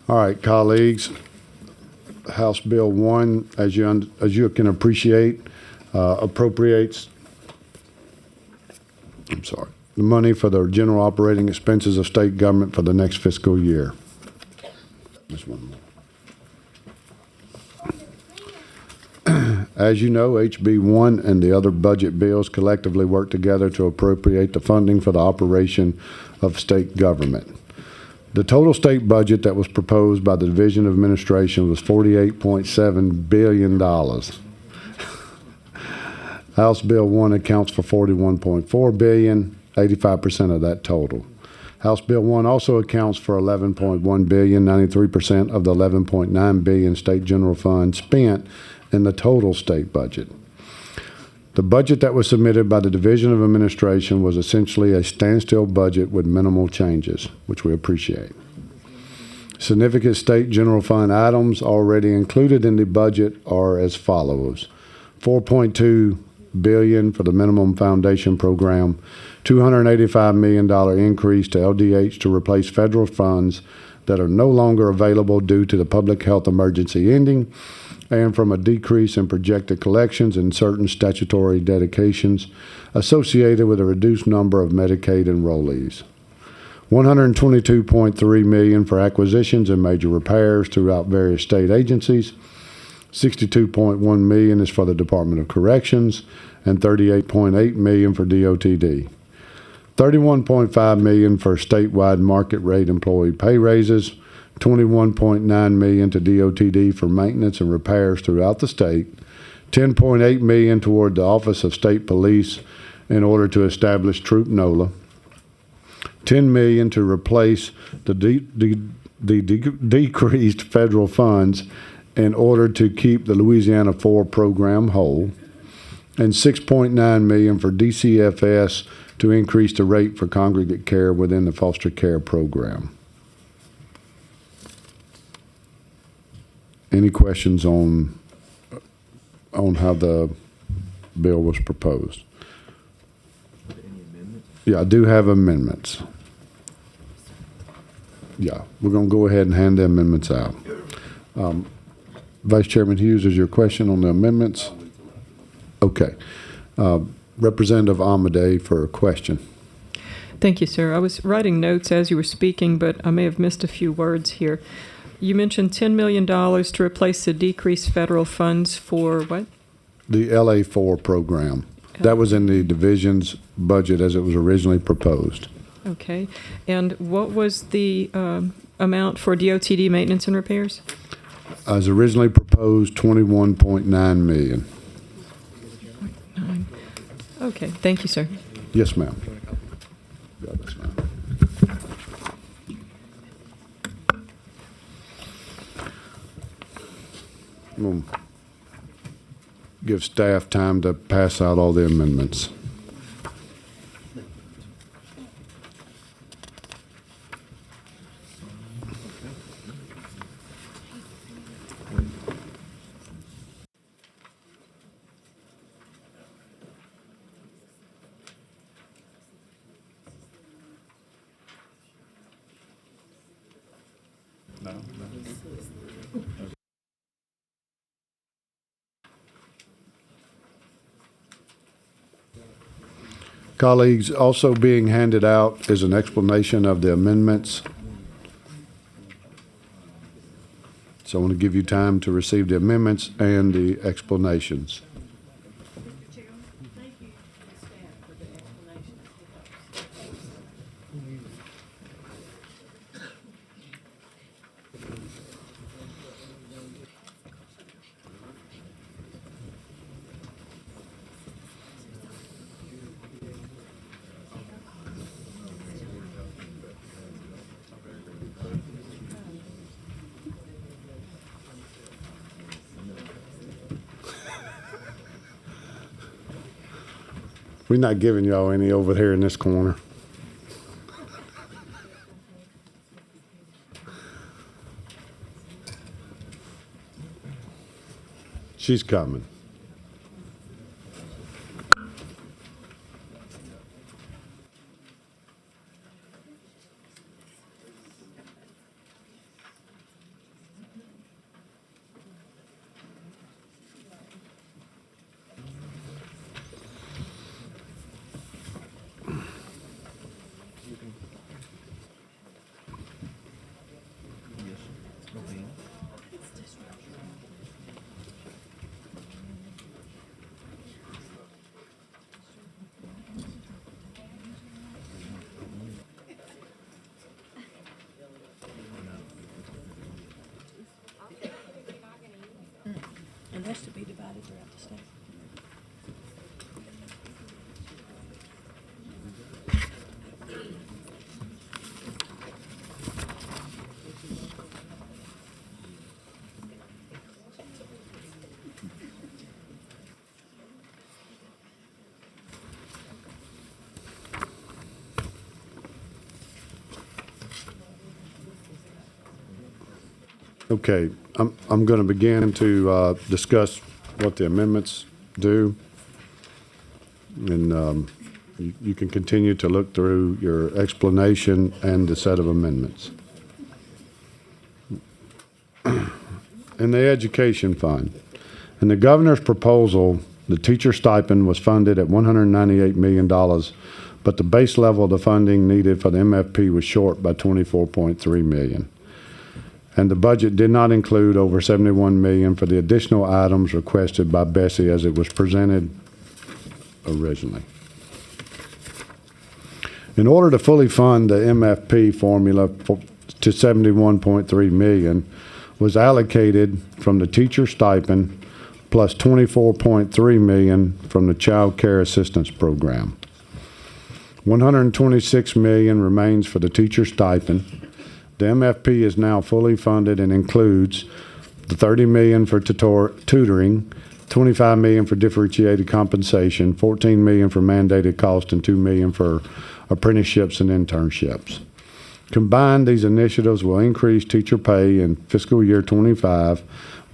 All right, colleagues. House Bill 1, as you can appreciate, appropriates the money for the general operating expenses of state government for the next fiscal year. Just one more. As you know, HB 1 and the other budget bills collectively work together to appropriate the funding for the operation of state government. The total state budget that was proposed by the Division of Administration was $48.7 billion. House Bill 1 accounts for $41.4 billion, 85% of that total. House Bill 1 also accounts for $11.1 billion, 93% of the $11.9 billion state general fund spent in the total state budget. The budget that was submitted by the Division of Administration was essentially a standstill budget with minimal changes, which we appreciate. Significant state general fund items already included in the budget are as follows: $4.2 billion for the minimum foundation program, $285 million increase to LDH to replace federal funds that are no longer available due to the public health emergency ending, and from a decrease in projected collections and certain statutory dedications associated with a reduced number of Medicaid enrollees. $122.3 million for acquisitions and major repairs throughout various state agencies. $62.1 million is for the Department of Corrections, and $38.8 million for DOTD. $31.5 million for statewide market rate employee pay raises. $21.9 million to DOTD for maintenance and repairs throughout the state, $10.8 million toward the Office of State Police in order to establish Troop NOLA, $10 million to replace the decreased federal funds in order to keep the Louisiana 4 program whole, and $6.9 million for DCFS to increase the rate for congregate care within the foster care program. Any questions on how the bill was proposed? Yeah, I do have amendments. Yeah, we're going to go ahead and hand the amendments out. Vice Chairman Hughes, is your question on the amendments? Okay. Representative Amadei for a question. Thank you, sir. I was writing notes as you were speaking, but I may have missed a few words here. You mentioned $10 million to replace the decreased federal funds for what? The LA4 program. That was in the division's budget as it was originally proposed. Okay. And what was the amount for DOTD maintenance and repairs? As originally proposed, $21.9 million. Okay. Thank you, sir. Yes, ma'am. Yes, ma'am. We'll give staff time to pass out all the amendments. Colleagues, also being handed out is an explanation of the amendments. So I want to give you time to receive the amendments and the explanations. Thank you to the staff for the explanation. We're not giving y'all any over here in this corner. She's coming. has to be divided throughout the state. Okay, I'm going to begin to discuss what the amendments do. And you can continue to look through your explanation and the set of amendments. In the education fund, in the governor's proposal, the teacher stipend was funded at $198 million, but the base level of the funding needed for the MFP was short by $24.3 million. And the budget did not include over $71 million for the additional items requested by Bessie as it was presented originally. In order to fully fund the MFP formula to $71.3 million was allocated from the teacher stipend plus $24.3 million from the Child Care Assistance Program. $126 million remains for the teacher stipend. The MFP is now fully funded and includes the $30 million for tutoring, $25 million for differentiated compensation, $14 million for mandated cost, and $2 million for apprenticeships and internships. Combined, these initiatives will increase teacher pay in fiscal year 25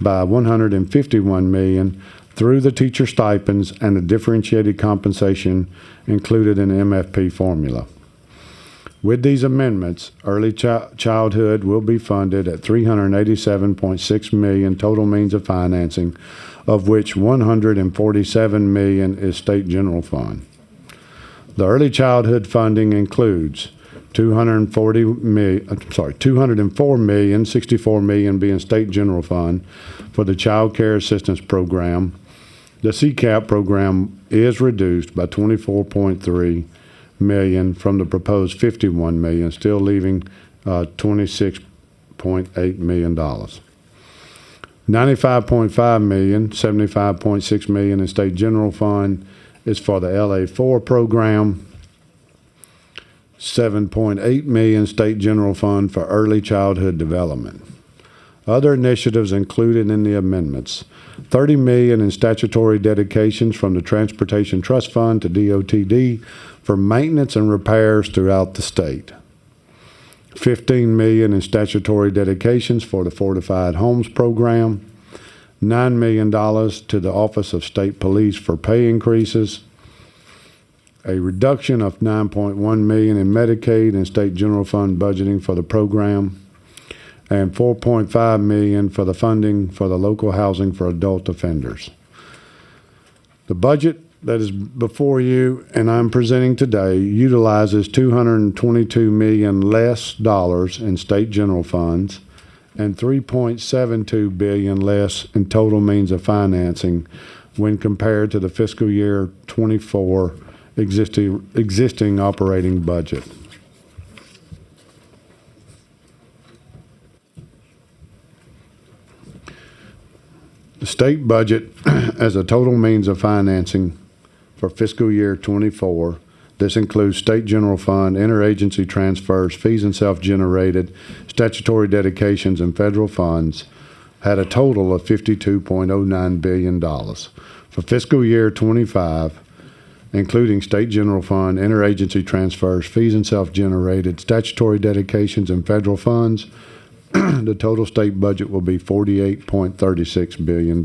by $151 million through the teacher stipends and the differentiated compensation included in the MFP formula. With these amendments, early childhood will be funded at $387.6 million total means of financing, of which $147 million is state general fund. The early childhood funding includes $204 million, $64 million being state general fund for the Child Care Assistance Program. The CCAP program is reduced by $24.3 million from the proposed $51 million, still leaving $26.8 million. $95.5 million, $75.6 million in state general fund is for the LA4 program. $7.8 million state general fund for early childhood development. Other initiatives included in the amendments: $30 million in statutory dedications from the Transportation Trust Fund to DOTD for maintenance and repairs throughout the state. $15 million in statutory dedications for the Fortified Homes Program. $9 million to the Office of State Police for pay increases. A reduction of $9.1 million in Medicaid and state general fund budgeting for the program. And $4.5 million for the funding for the local housing for adult offenders. The budget that is before you and I'm presenting today utilizes $222 million less dollars in state general funds and $3.72 billion less in total means of financing when compared to the fiscal year 24 existing operating budget. The state budget as a total means of financing for fiscal year 24. This includes state general fund, interagency transfers, fees and self-generated, statutory dedications, and federal funds, had a total of $52.09 billion. For fiscal year 25, including state general fund, interagency transfers, fees and self-generated, statutory dedications, and federal funds, the total state budget will be $48.36 billion.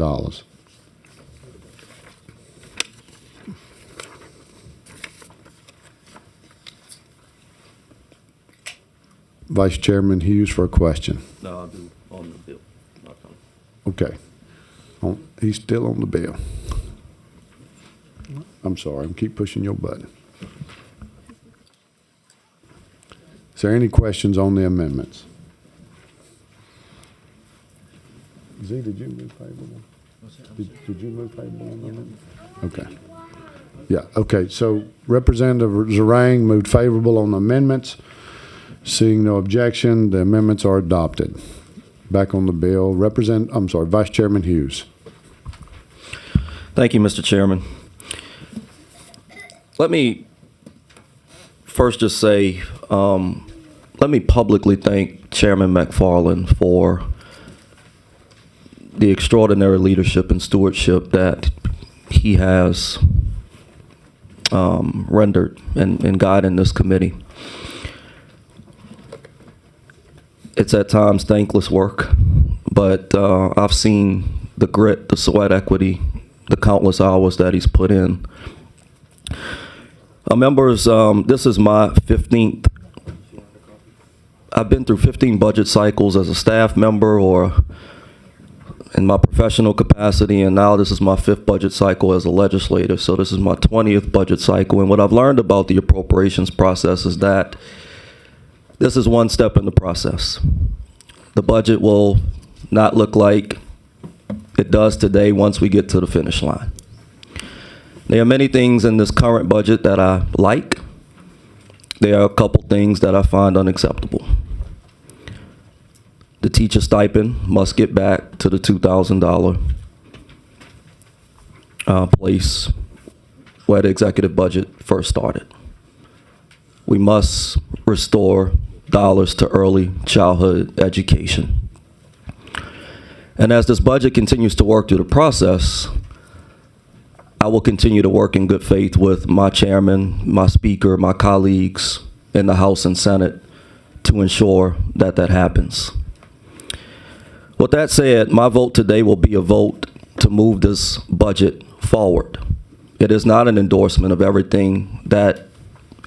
Vice Chairman Hughes for a question. No, I'll do on the bill, not on. Okay. He's still on the bill. I'm sorry, I'm keep pushing your button. Is there any questions on the amendments? Z, did you move favorable? Did you move favorable on the amendment? Okay. Yeah, okay, so Representative Zarang moved favorable on the amendments. Seeing no objection, the amendments are adopted. Back on the bill, Vice Chairman Hughes. Thank you, Mr. Chairman. Let me first just say, let me publicly thank Chairman McFarland for the extraordinary leadership and stewardship that he has rendered in guiding this committee. It's at times thankless work, but I've seen the grit, the sweat equity, the countless hours that he's put in. Members, this is my 15th. I've been through 15 budget cycles as a staff member or in my professional capacity, and now this is my 5th budget cycle as a legislator, so this is my 20th budget cycle. And what I've learned about the appropriations process is that this is one step in the process. The budget will not look like it does today once we get to the finish line. There are many things in this current budget that I like. There are a couple things that I find unacceptable. The teacher stipend must get back to the $2,000 place where the executive budget first started. We must restore dollars to early childhood education. And as this budget continues to work through the process, I will continue to work in good faith with my chairman, my speaker, my colleagues in the House and Senate to ensure that that happens. With that said, my vote today will be a vote to move this budget forward. It is not an endorsement of everything that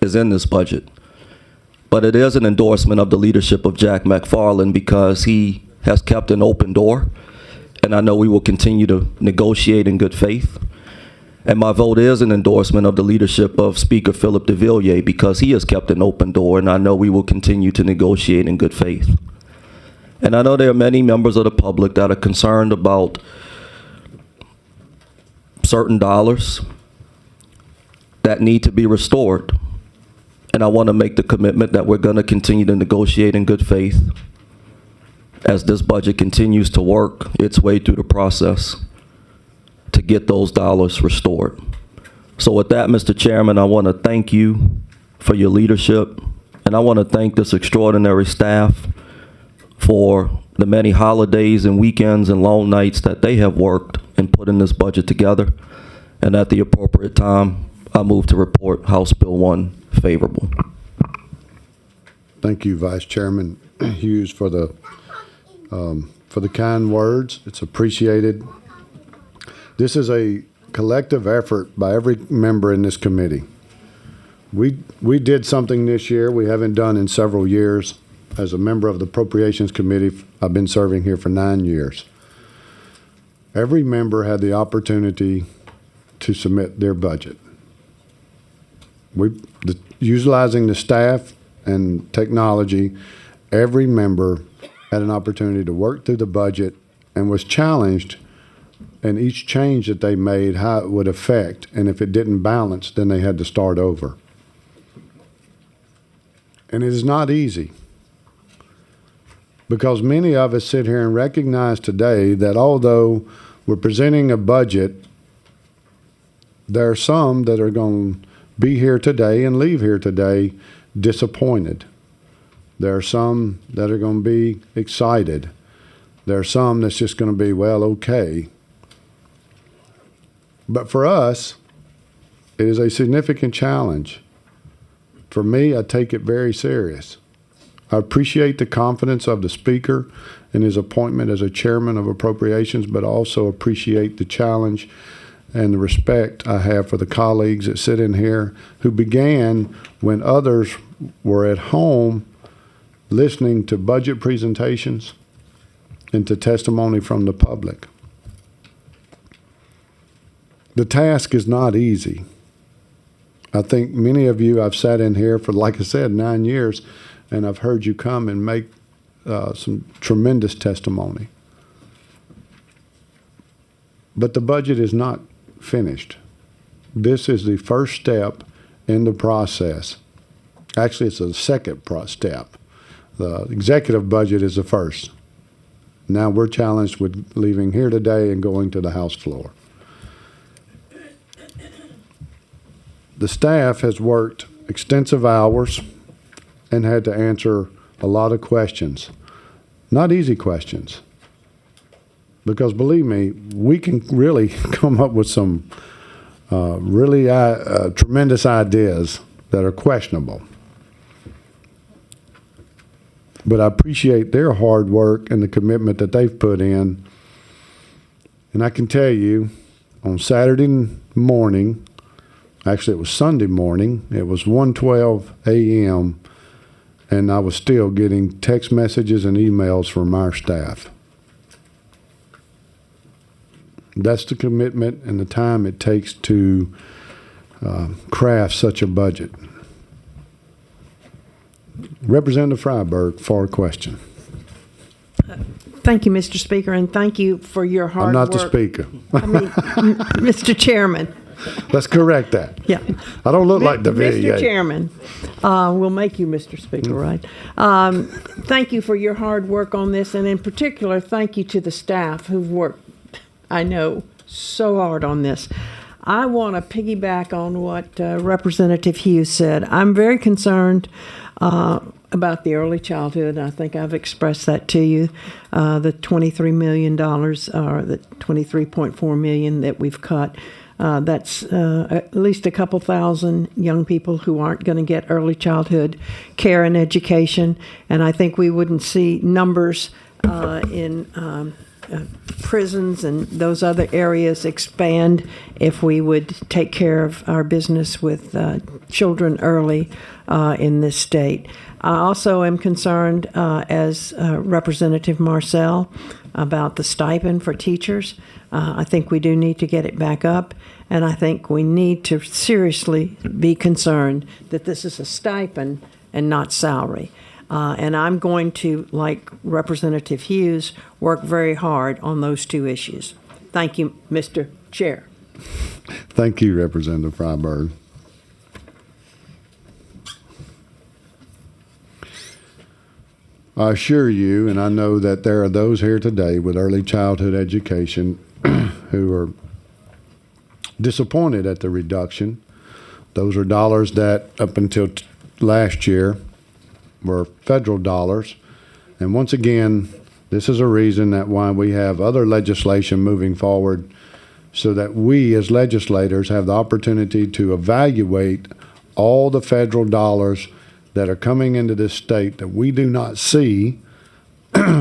is in this budget, but it is an endorsement of the leadership of Jack McFarland because he has kept an open door, and I know we will continue to negotiate in good faith. And my vote is an endorsement of the leadership of Speaker Philip DeVilliers because he has kept an open door, and I know we will continue to negotiate in good faith. And I know there are many members of the public that are concerned about certain dollars that need to be restored. And I want to make the commitment that we're going to continue to negotiate in good faith as this budget continues to work its way through the process to get those dollars restored. So with that, Mr. Chairman, I want to thank you for your leadership, and I want to thank this extraordinary staff for the many holidays and weekends and long nights that they have worked in putting this budget together. And at the appropriate time, I move to report House Bill 1 favorable. Thank you, Vice Chairman Hughes, for the kind words. It's appreciated. This is a collective effort by every member in this committee. We did something this year we haven't done in several years. As a member of the Appropriations Committee, I've been serving here for 9 years. Every member had the opportunity to submit their budget. Utilizing the staff and technology, every member had an opportunity to work through the budget and was challenged in each change that they made, how it would affect, and if it didn't balance, then they had to start over. And it is not easy, because many of us sit here and recognize today that although we're presenting a budget, there are some that are going to be here today and leave here today disappointed. There are some that are going to be excited. There are some that's just going to be, well, okay. But for us, it is a significant challenge. For me, I take it very serious. I appreciate the confidence of the Speaker in his appointment as a chairman of Appropriations, but also appreciate the challenge and the respect I have for the colleagues that sit in here who began when others were at home listening to budget presentations and to testimony from the public. The task is not easy. I think many of you, I've sat in here for, like I said, 9 years, and I've heard you come and make some tremendous testimony. But the budget is not finished. This is the first step in the process. Actually, it's the second step. The executive budget is the first. Now we're challenged with leaving here today and going to the House floor. The staff has worked extensive hours and had to answer a lot of questions. Not easy questions. Because believe me, we can really come up with some really tremendous ideas that are questionable. But I appreciate their hard work and the commitment that they've put in. And I can tell you, on Saturday morning, actually it was Sunday morning, it was 1:12 a.m., and I was still getting text messages and emails from our staff. That's the commitment and the time it takes to craft such a budget. Representative Freiberg for a question. Thank you, Mr. Speaker, and thank you for your hard I'm work. not the speaker. I mean, Mr. Chairman. Let's correct that. Yeah. I don't look like the VA. Mr. Chairman, we'll make you Mr. Speaker, right? Thank you for your hard work on this, and in particular, thank you to the staff who've worked, I know, so hard on this. I want to piggyback on what Representative Hughes said. I'm very concerned about the early childhood. I think I've expressed that to you. The $23 million, or the $23.4 million that we've cut. That's at least a couple thousand young people who aren't going to get early childhood care and education. And I think we wouldn't see numbers in prisons and those other areas expand if we would take care of our business with children early in this state. I also am concerned, as Representative Marcel, about the stipend for teachers. I think we do need to get it back up, and I think we need to seriously be concerned that this is a stipend and not salary. And I'm going to, like Representative Hughes, work very hard on those two issues. Thank you, Mr. Chair. Thank you, Representative Freiberg. I assure you, and I know that there are those here today with early childhood education who are disappointed at the reduction. Those are dollars that up until last year were federal dollars. And once again, this is a reason that why we have other legislation moving forward so that we as legislators have the opportunity to evaluate all the federal dollars that are coming into this state that we do not see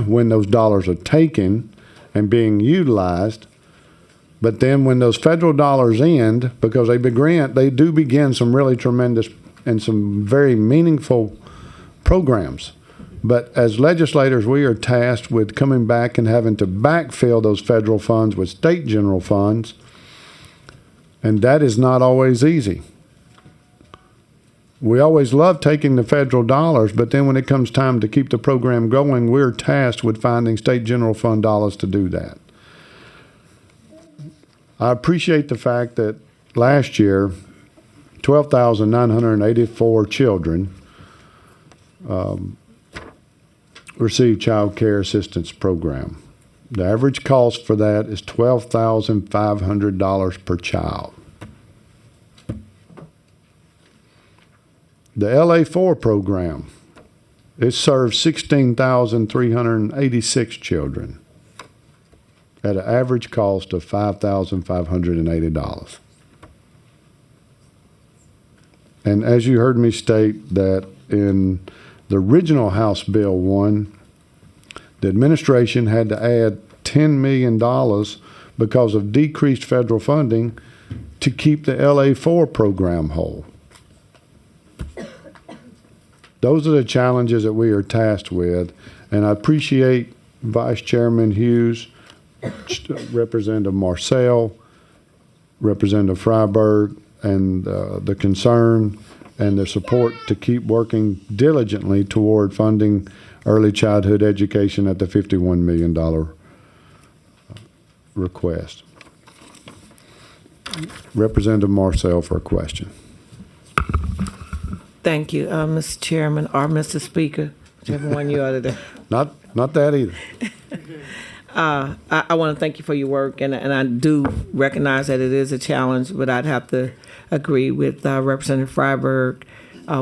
when those dollars are taken and being utilized. But then when those federal dollars end, because they do begin some really tremendous and some very meaningful programs. But as legislators, we are tasked with coming back and having to backfill those federal funds with state general funds. And that is not always easy. We always love taking the federal dollars, but then when it comes time to keep the program going, we're tasked with finding state general fund dollars to do that. I appreciate the fact that last year, 12,984 children received child care assistance program. The average cost for that is $12,500 per child. The LA4 program, it serves 16,386 children at an average cost of $5,580. And as you heard me state that in the original House Bill 1, the administration had to add $10 million because of decreased federal funding to keep the LA4 program whole. Those are the challenges that we are tasked with, and I appreciate Vice Chairman Hughes, Representative Marcel, Representative Freiberg, and the concern and their support to keep working diligently toward funding early childhood education at the $51 million request. Representative Marcel for a question. Thank you, Mr. Chairman or Mr. Speaker, whichever one you are today. Not that either. I want to thank you for your work, and I do recognize that it is a challenge, but I'd have to agree with Representative Freiberg.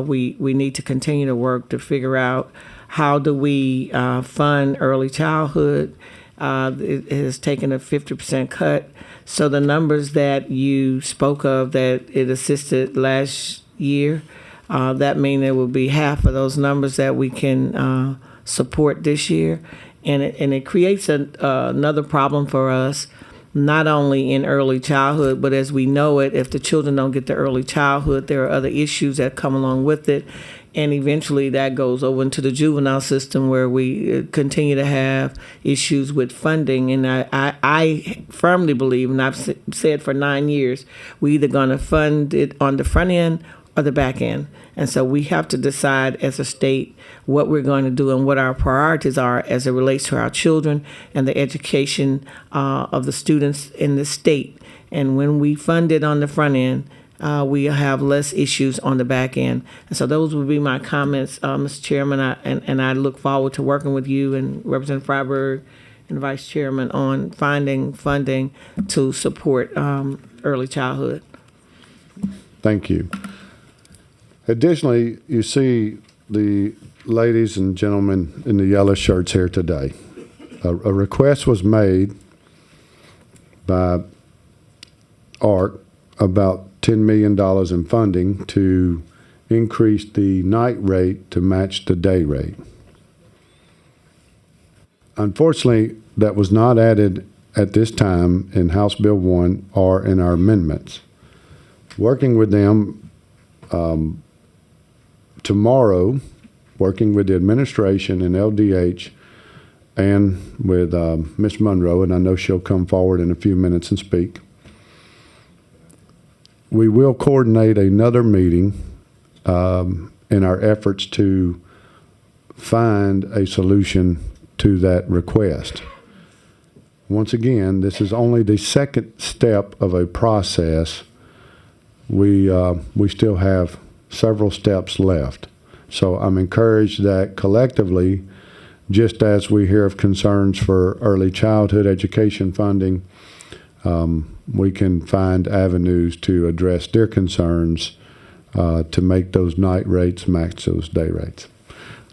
We need to continue to work to figure out how do we fund early childhood. It has taken a 50% cut. So the numbers that you spoke of that it assisted last year, that means there will be half of those numbers that we can support this year. And it creates another problem for us, not only in early childhood, but as we know it, if the children don't get the early childhood, there are other issues that come along with it. And eventually that goes over into the juvenile system where we continue to have issues with funding. And I firmly believe, and I've said for 9 years, we're either going to fund it on the front end or the back end. And so we have to decide as a state what we're going to do and what our priorities are as it relates to our children and the education of the students in the state. And when we fund it on the front end, we have less issues on the back end. And so those would be my comments, Mr. Chairman. And I look forward to working with you and Representative Freiberg and Vice Chairman on finding funding to support early childhood. Thank you. Additionally, you see the ladies and gentlemen in the yellow shirts here today. A request was made by ARC about $10 million in funding to increase the night rate to match the day rate. Unfortunately, that was not added at this time in House Bill 1 or in our amendments. Working with them tomorrow, working with the administration and LDH and with Ms. Monroe, and I know she'll come forward in a few minutes and speak. We will coordinate another meeting in our efforts to find a solution to that request. Once again, this is only the second step of a process. We still have several steps left. So I'm encouraged that collectively, just as we hear of concerns for early childhood education funding, we can find avenues to address their concerns to make those night rates match those day rates.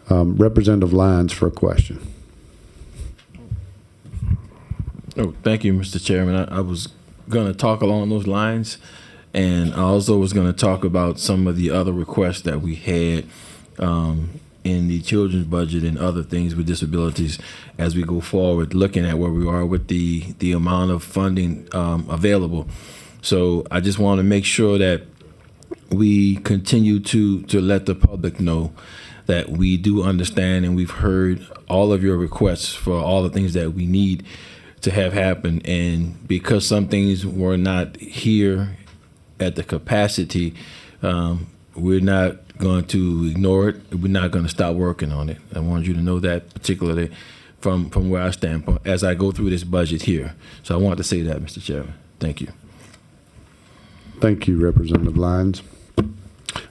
Representative Lyons for a question. Oh, thank you, Mr. Chairman. I was going to talk along those lines, and I also was going to talk about some of the other requests that we had in the children's budget and other things with disabilities as we go forward, looking at where we are with the amount of funding available. So I just want to make sure that we continue to let the public know that we do understand and we've heard all of your requests for all the things that we need to have happen. And because some things were not here at the capacity, we're not going to ignore it. We're not going to stop working on it. I want you to know that, particularly from where I stand as I go through this budget here. So I want to say that, Mr. Chairman. Thank you. Thank you, Representative Lyons.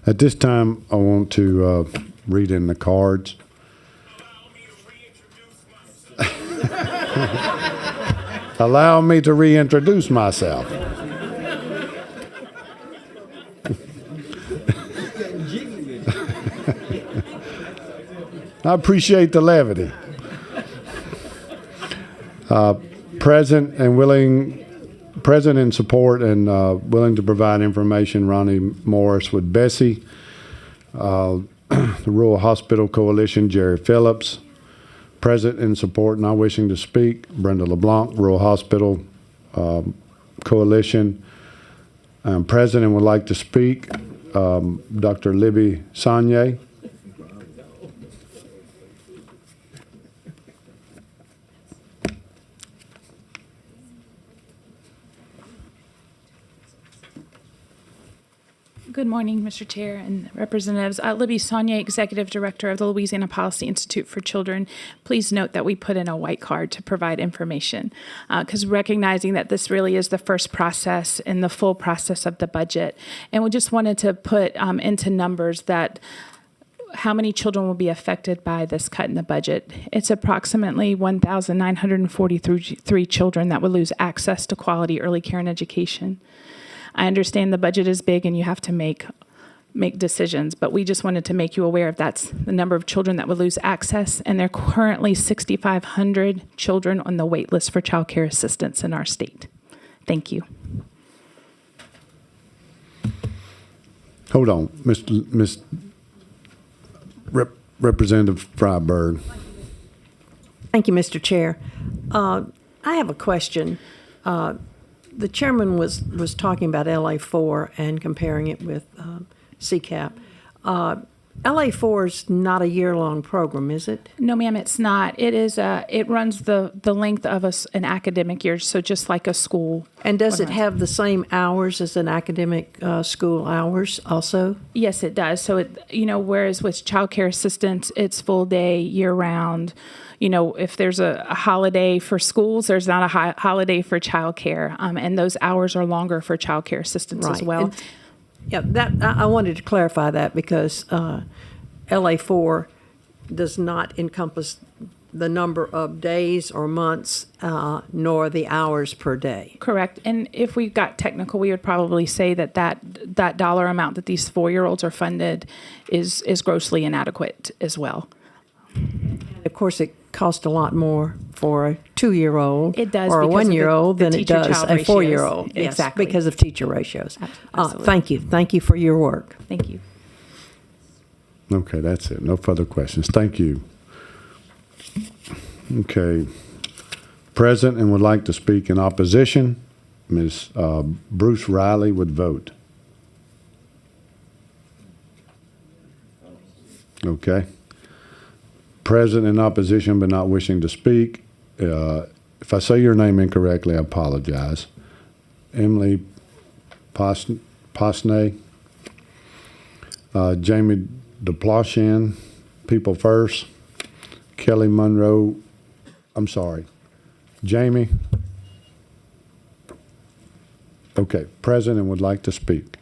At this time, I want to read in the cards. Allow me to reintroduce myself. I appreciate the levity. Present in support and willing to provide information, Ronnie Morris with Bessie. The Rural Hospital Coalition, Jerry Phillips. Present in support, not wishing to speak, Brenda LeBlanc, Rural Hospital Coalition. Present and would like to speak, Dr. Libby Sanye. Good morning, Mr. Chair and Representatives. Libby Saunier, Executive Director of the Louisiana Policy Institute for Children. Please note that we put in a white card to provide information because recognizing that this really is the first process in the full process of the budget. And we just wanted to put into numbers that how many children will be affected by this cut in the budget. It's approximately 1,943 children that would lose access to quality early care and education. I understand the budget is big and you have to make decisions, but we just wanted to make you aware of that's the number of children that would lose access, and there are currently 6,500 children on the wait list for child care assistance in our state. Thank you. Hold on, Representative Freiberg. Thank you, Mr. Chair. I have a question. The chairman was talking about LA4 and comparing it with CCAP. LA4 is not a year-long program, is it? No, ma'am, it's not. It is. It runs the length of an academic year, so just like a school. And does it have the same hours as an academic school hours also? Yes, it does. So whereas with child care assistance, it's full day, year round. If there's a holiday for schools, there's not a holiday for child care, and those hours are longer for child care assistance as well. Yeah, I wanted to clarify that because LA4 does not encompass the number of days or months, nor the hours per day. Correct. And if we got technical, we would probably say that dollar amount that these 4-year-olds are funded is grossly inadequate as well. Of course, it costs a lot more for a 2-year-old It does or a because of 1-year-old the than it does teacher-child a ratios. 4-year-old. Yes, Exactly. because of teacher ratios. Absolutely. Thank you. Thank you for your work. Thank you. Okay, that's it. No further questions. Thank you. Okay. Present and would like to speak in opposition, Ms. Bruce Riley would vote. Okay. Present in opposition but not wishing to speak. If I say your name incorrectly, I apologize. Emily Posney, Jamie DePlauchin, People First, Kelly Monroe, I'm sorry, Jamie. Okay, present and would like to speak.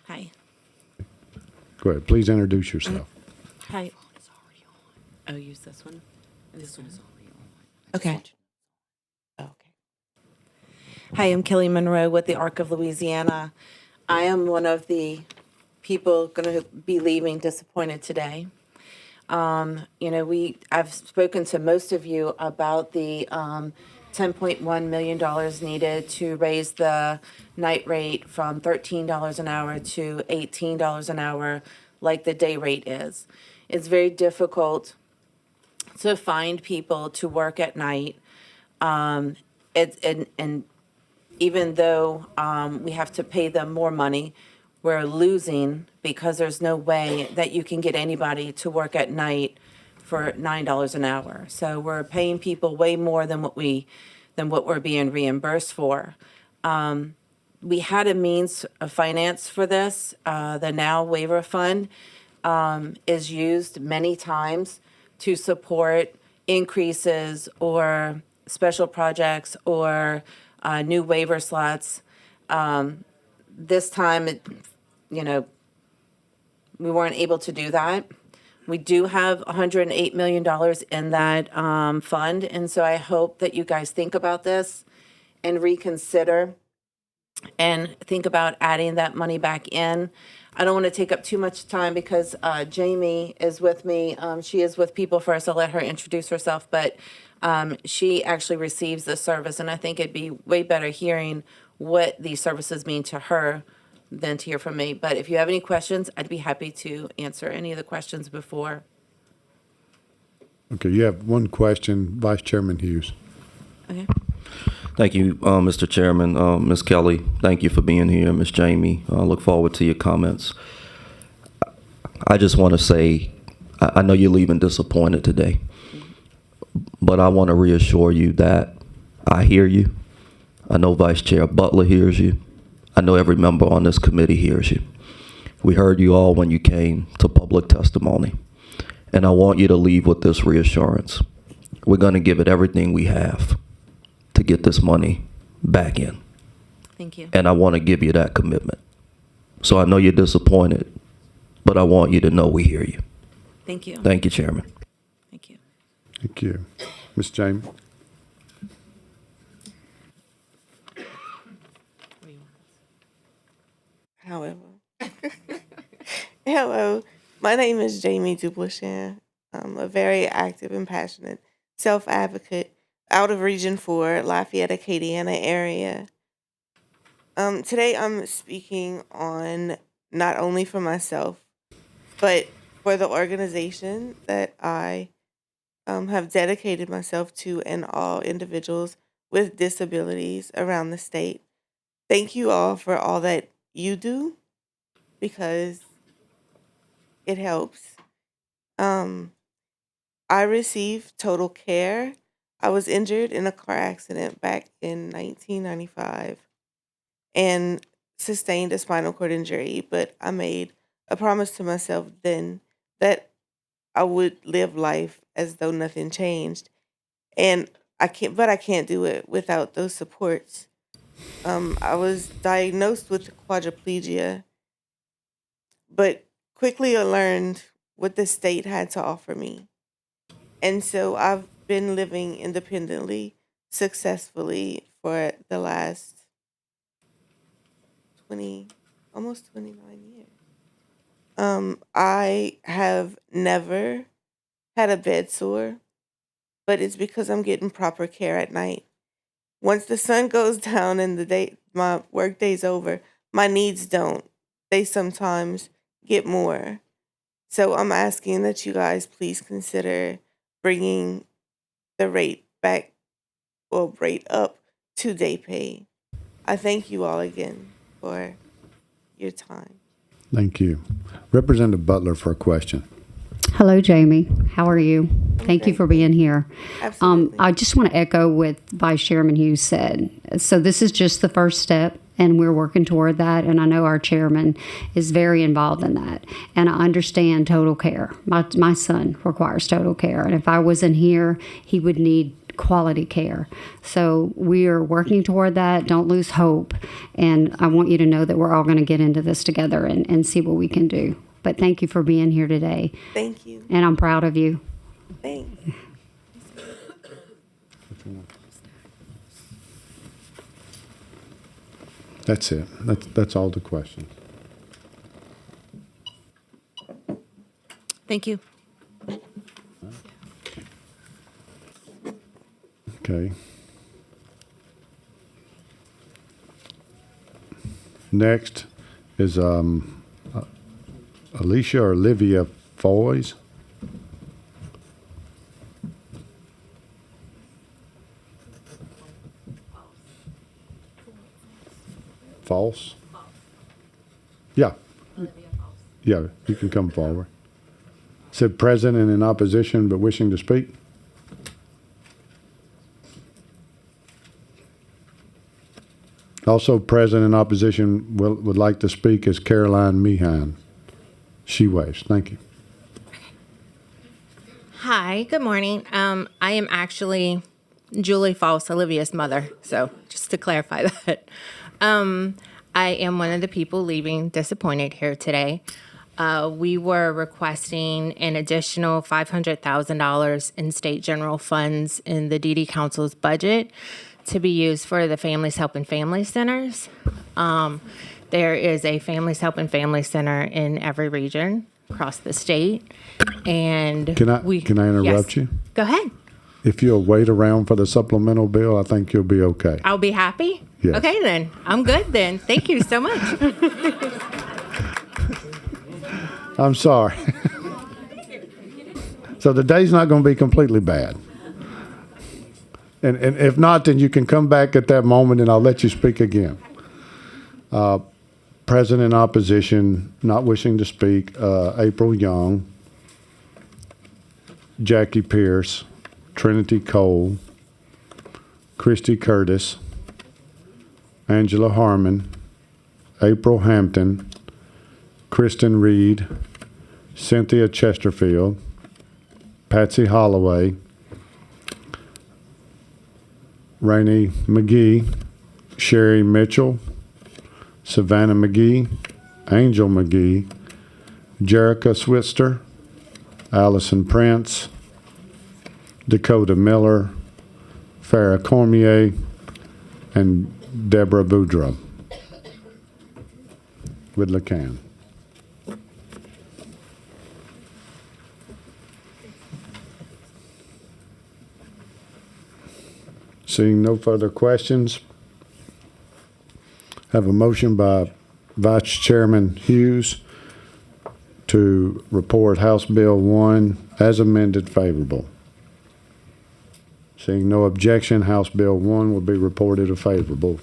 Hi. Go ahead, please introduce yourself. Hi. Oh, use this one? This one is already on. Okay. Okay. Hi, I'm Kelly Monroe with the Arc of Louisiana. I am one of the people going to be leaving disappointed today. I've spoken to most of you about the $10.1 million needed to raise the night rate from $13 an hour to $18 an hour, like the day rate is. It's very difficult to find people to work at night. And even though we have to pay them more money, we're losing because there's no way that you can get anybody to work at night for $9 an hour. So we're paying people way more than what we're being reimbursed for. We had a means of finance for this. The Now Waiver Fund is used many times to support increases or special projects or new waiver slots. This time, we weren't able to do that. We do have $108 million in that fund, and so I hope that you guys think about this and reconsider and think about adding that money back in. I don't want to take up too much time because Jamie is with me. She is with People First. I'll let her introduce herself, but she actually receives this service, and I think it'd be way better hearing what these services mean to her than to hear from me. But if you have any questions, I'd be happy to answer any of the questions before. Okay, you have one question, Vice Chairman Hughes. Okay. Thank you, Mr. Chairman. Ms. Kelly, thank you for being here. Ms. Jamie, I look forward to your comments. I just want to say, I know you're leaving disappointed today, but I want to reassure you that I hear you. I know Vice Chair Butler hears you. I know every member on this committee hears you. We heard you all when you came to public testimony, and I want you to leave with this reassurance. We're going to give it everything we have to get this money back in. Thank you. And I want to give you that commitment. So I know you're disappointed, but I want you to know we hear you. Thank you. Thank you, Chairman. Thank you. Thank you. Ms. Jamie? However, hello, my name is Jamie Duplichan. I'm a very active and passionate self-advocate out of Region 4, Lafayette, Acadiana area. Today I'm speaking on not only for myself, but for the organization that I have dedicated myself to and all individuals with disabilities around the state. Thank you all for all that you do, because it helps. I received total care. I was injured in a car accident back in 1995 and sustained a spinal cord injury, but I made a promise to myself then that I would live life as though nothing changed. And I can't do it without those supports. I was diagnosed with quadriplegia, but quickly learned what the state had to offer me. And so I've been living independently, successfully for the last almost 29 years. I have never had a bed sore, but it's because I'm getting proper care at night. Once the sun goes down and my work day's over, my needs don't. They sometimes get more. So I'm asking that you guys please consider bringing the rate up to day pay. I thank you all again for your time. Thank you. Representative Butler for a question. Hello, Jamie. How are you? Thank you for being here. Absolutely. I just want to echo what Vice Chairman Hughes said. So this is just the first step, and we're working toward that. And I know our chairman is very involved in that. And I understand total care. My son requires total care. And if I wasn't here, he would need quality care. So we are working toward that. Don't lose hope. And I want you to know that we're all going to get into this together and see what we can do. But thank you for being here today. Thank you. And I'm proud of you. Thanks. That's it. That's all the questions. Thank you. Okay. Next is Alicia or Olivia Foys. False? Yeah. Yeah, you can come forward. Said present and in opposition but wishing to speak. Also present in opposition would like to speak is Caroline Meehan. She waves. Thank you. Hi, good morning. I am actually Julie False, Olivia's mother. So just to clarify that. I am one of the people leaving disappointed here today. We were requesting an additional $500,000 in state general funds in the DD Council's budget to be used for the Families Helping Family Centers. There is a Families Helping Family Center in every region across the state. And Can I interrupt Yes. you? Go ahead. If you'll wait around for the supplemental bill, I think you'll be okay. I'll be happy? Yes. Okay, then. I'm good then. Thank you so much. I'm sorry. So the day's not going to be completely bad. And if not, then you can come back at that moment and I'll let you speak again. President in opposition, not wishing to speak, April Young, Jackie Pierce, Trinity Cole, Christy Curtis, Angela Harmon, April Hampton, Kristen Reed, Cynthia Chesterfield, Patsy Holloway, Rainey McGee, Sherry Mitchell, Savannah McGee, Angel McGee, Jerica Switzer, Allison Prince, Dakota Miller, Farrah Cormier, and Deborah Boudreaux with LeCan. Seeing no further questions, have a motion by Vice Chairman Hughes to report House Bill 1 as amended favorable. Seeing no objection, House Bill 1 will be reported a favorable.